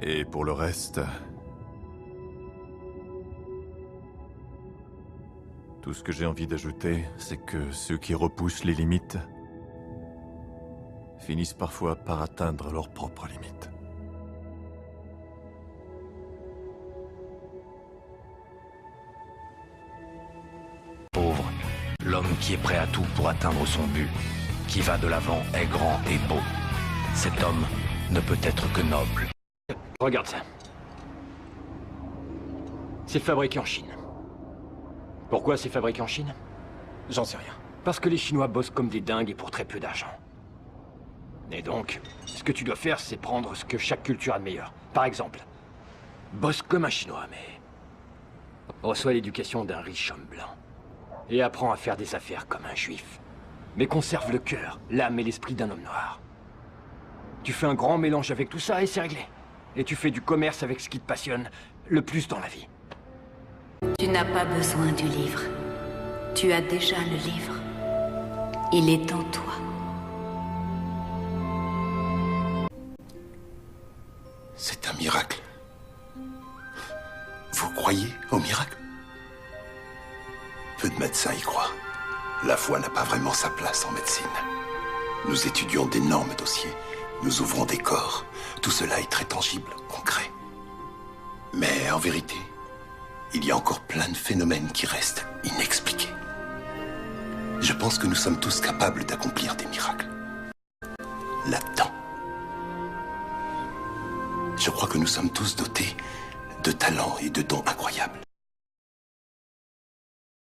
Et pour le reste... Tout ce que j'ai envie d'ajouter, c'est que ceux qui repoussent les limites finissent parfois par atteindre leurs propres limites. Pauvre, l'homme qui est prêt à tout pour atteindre son but, qui va de l'avant, est grand et beau. Cet homme ne peut être que noble. Regarde ça. C'est fabriqué en Chine. Pourquoi c'est fabriqué en Chine? J'en sais rien. Parce que les Chinois bossent comme des dingues et pour très peu d'argent. Et donc, ce que tu dois faire, c'est prendre ce que chaque culture a de meilleur. Par exemple, bosse comme un Chinois, mais... reçois l'éducation d'un riche homme blanc. Et apprends à faire des affaires comme un Juif. Mais conserve le cœur, l'âme et l'esprit d'un homme noir. Tu fais un grand mélange avec tout ça et c'est réglé. Et tu fais du commerce avec ce qui te passionne le plus dans la vie. Tu n'as pas besoin du livre. Tu as déjà le livre. Il est en toi. C'est un miracle. Vous croyez au miracle? Peu de médecins y croient. La foi n'a pas vraiment sa place en médecine. Nous étudions d'énormes dossiers. Nous ouvrons des corps. Tout cela est très tangible, concret. Mais en vérité, il y a encore plein de phénomènes qui restent inexpliqués. Je pense que nous sommes tous capables d'accomplir des miracles. Là-dedans. Je crois que nous sommes tous dotés de talents et de dons incroyables.